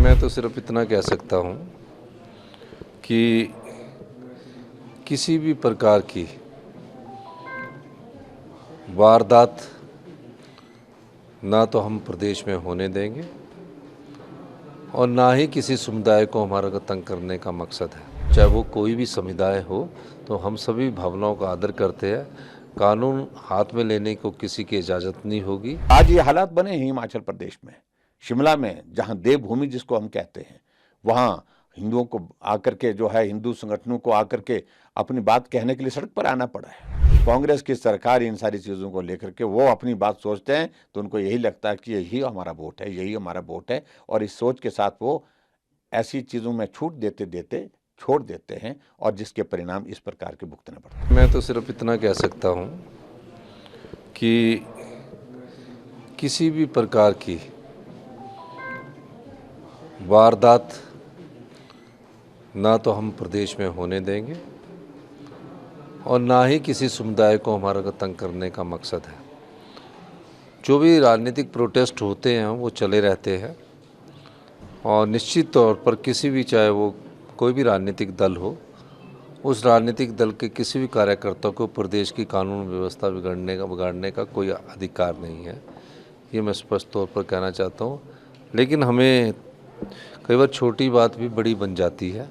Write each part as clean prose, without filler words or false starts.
मैं तो सिर्फ इतना कह सकता हूँ कि किसी भी प्रकार की वारदात ना तो हम प्रदेश में होने देंगे और ना ही किसी समुदाय को हमारा तंग करने का मकसद है। चाहे वो कोई भी समुदाय हो, तो हम सभी भावनाओं का आदर करते हैं। कानून हाथ में लेने को किसी की इजाज़त नहीं होगी। आज ये हालात बने हैं हिमाचल प्रदेश में, शिमला में, जहां देवभूमि जिसको हम कहते हैं, वहां हिंदुओं को आकर के जो है हिंदू संगठनों को आकर के अपनी बात कहने के लिए सड़क पर आना पड़ा है। कांग्रेस की सरकार इन सारी चीज़ों को लेकर के वो अपनी बात सोचते हैं तो उनको यही लगता है कि यही हमारा वोट है, यही हमारा वोट है, और इस सोच के साथ वो ऐसी चीज़ों में छूट देते देते छोड़ देते हैं और जिसके परिणाम इस प्रकार के भुगतने पड़ते हैं। मैं तो सिर्फ इतना कह सकता हूँ कि किसी भी प्रकार की वारदात ना तो हम प्रदेश में होने देंगे और ना ही किसी समुदाय को हमारा तंग करने का मकसद है। जो भी राजनीतिक प्रोटेस्ट होते हैं वो चले रहते हैं और निश्चित तौर पर किसी भी, चाहे वो कोई भी राजनीतिक दल हो, उस राजनीतिक दल के किसी भी कार्यकर्ता को प्रदेश की कानून व्यवस्था बिगाड़ने का कोई अधिकार नहीं है। ये मैं स्पष्ट तौर पर कहना चाहता हूँ। लेकिन हमें कई बार छोटी बात भी बड़ी बन जाती है,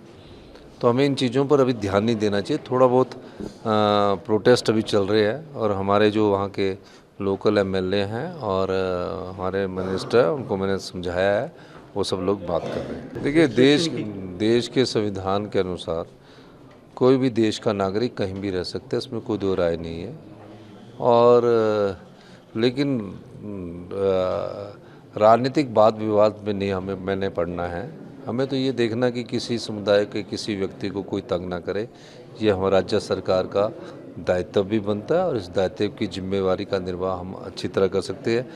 तो हमें इन चीज़ों पर अभी ध्यान नहीं देना चाहिए। थोड़ा बहुत प्रोटेस्ट अभी चल रहे हैं और हमारे जो वहाँ के लोकल एमएलए हैं और हमारे मिनिस्टर हैं, उनको मैंने समझाया है, वो सब लोग बात कर रहे हैं। देखिए, देश के संविधान के अनुसार कोई भी देश का नागरिक कहीं भी रह सकता है, इसमें कोई दो राय नहीं है। और लेकिन राजनीतिक वाद विवाद में नहीं मैंने पढ़ना है। हमें तो ये देखना कि किसी समुदाय के किसी व्यक्ति को कोई तंग ना करे। ये हमारा राज्य सरकार का दायित्व भी बनता है और इस दायित्व की जिम्मेवारी का निर्वाह हम अच्छी तरह कर सकते हैं।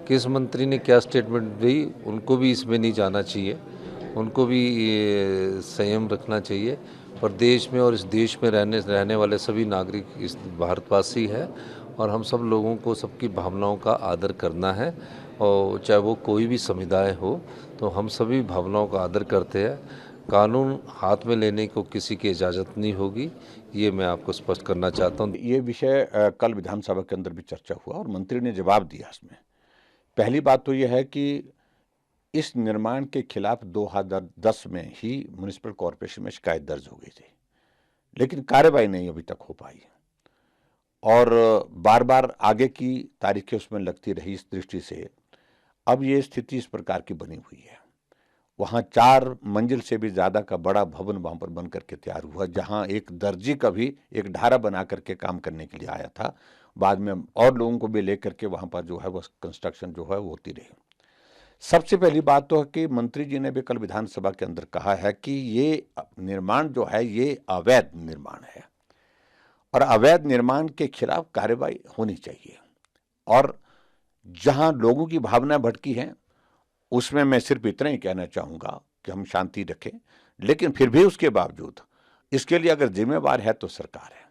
किस मंत्री ने क्या स्टेटमेंट दी, उनको भी इसमें नहीं जाना चाहिए, उनको भी संयम रखना चाहिए। पर देश में और इस देश में रहने वाले सभी नागरिक इस भारतवासी है और हम सब लोगों को सबकी भावनाओं का आदर करना है। और चाहे वो कोई भी समुदाय हो, तो हम सभी भावनाओं का आदर करते हैं। कानून हाथ में लेने को किसी की इजाज़त नहीं होगी, ये मैं आपको स्पष्ट करना चाहता हूँ। ये विषय कल विधानसभा के अंदर भी चर्चा हुआ और मंत्री ने जवाब दिया इसमें। पहली बात तो यह है कि इस निर्माण के खिलाफ 2010 में ही म्युनिसिपल कॉरपोरेशन में शिकायत दर्ज हो गई थी, लेकिन कार्रवाई नहीं अभी तक हो पाई और बार बार आगे की तारीखें उसमें लगती रही। इस दृष्टि से अब ये स्थिति इस प्रकार की बनी हुई है। वहाँ 4 मंजिल से भी ज़्यादा का बड़ा भवन वहाँ पर बन करके तैयार हुआ, जहाँ एक दर्जी का भी एक ढारा बना करके काम करने के लिए आया था। बाद में और लोगों को भी लेकर के वहाँ पर जो है वो कंस्ट्रक्शन जो है वो होती रही। सबसे पहली बात तो है कि मंत्री जी ने भी कल विधानसभा के अंदर कहा है कि ये निर्माण जो है ये अवैध निर्माण है और अवैध निर्माण के खिलाफ कार्रवाई होनी चाहिए। और जहां लोगों की भावना भटकी है उसमें मैं सिर्फ इतना ही कहना चाहूंगा कि हम शांति रखें, लेकिन फिर भी उसके बावजूद इसके लिए अगर जिम्मेवार है तो सरकार है।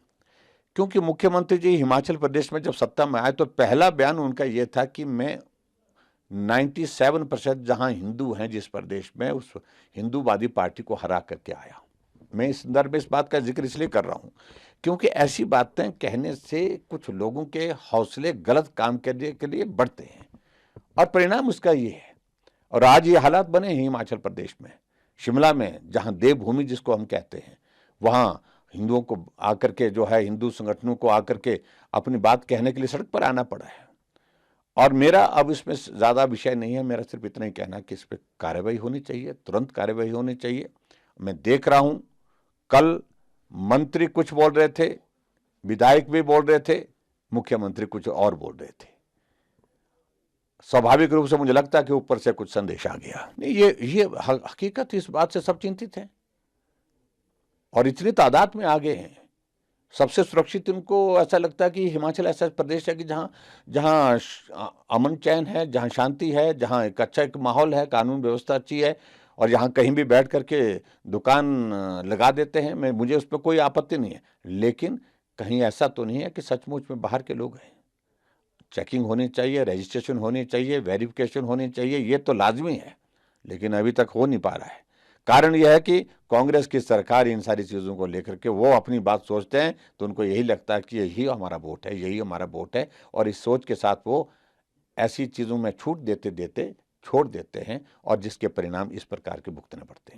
क्योंकि मुख्यमंत्री जी हिमाचल प्रदेश में जब सत्ता में आए तो पहला बयान उनका यह था कि मैं 97% जहां हिंदू हैं जिस प्रदेश में, उस हिंदूवादी पार्टी को हरा करके आया। मैं इस संदर्भ में इस बात का जिक्र इसलिए कर रहा हूं क्योंकि ऐसी बातें कहने से कुछ लोगों के हौसले गलत काम करने के लिए बढ़ते हैं और परिणाम उसका ये है। और आज ये हालात बने हैं हिमाचल प्रदेश में, शिमला में, जहां देवभूमि जिसको हम कहते हैं, वहां हिंदुओं को आकर के जो है हिंदू संगठनों को आकर के अपनी बात कहने के लिए सड़क पर आना पड़ा है। और मेरा अब इसमें ज़्यादा विषय नहीं है, मेरा सिर्फ इतना ही कहना कि इस पर कार्रवाई होनी चाहिए, तुरंत कार्रवाई होनी चाहिए। मैं देख रहा हूं कल मंत्री कुछ बोल रहे थे, विधायक भी बोल रहे थे, मुख्यमंत्री कुछ और बोल रहे थे। स्वाभाविक रूप से मुझे लगता है कि ऊपर से कुछ संदेश आ गया। नहीं, ये हकीकत इस बात से सब चिंतित हैं और इतनी तादाद में आ गए हैं। सबसे सुरक्षित उनको ऐसा लगता है कि हिमाचल ऐसा प्रदेश है कि जहाँ जहाँ अमन चैन है, जहाँ शांति है, जहाँ एक माहौल है, कानून व्यवस्था अच्छी है और यहाँ कहीं भी बैठ करके दुकान लगा देते हैं। मुझे उस पर कोई आपत्ति नहीं है, लेकिन कहीं ऐसा तो नहीं है कि सचमुच में बाहर के लोग हैं। चेकिंग होनी चाहिए, रजिस्ट्रेशन होनी चाहिए, वेरिफिकेशन होनी चाहिए, ये तो लाजमी है, लेकिन अभी तक हो नहीं पा रहा है। कारण यह है कि कांग्रेस की सरकार इन सारी चीज़ों को लेकर के वो अपनी बात सोचते हैं, तो उनको यही लगता है कि यही हमारा वोट है, यही हमारा वोट है, और इस सोच के साथ वो ऐसी चीज़ों में छूट देते देते छोड़ देते हैं, और जिसके परिणाम इस प्रकार के भुगतने पड़ते हैं।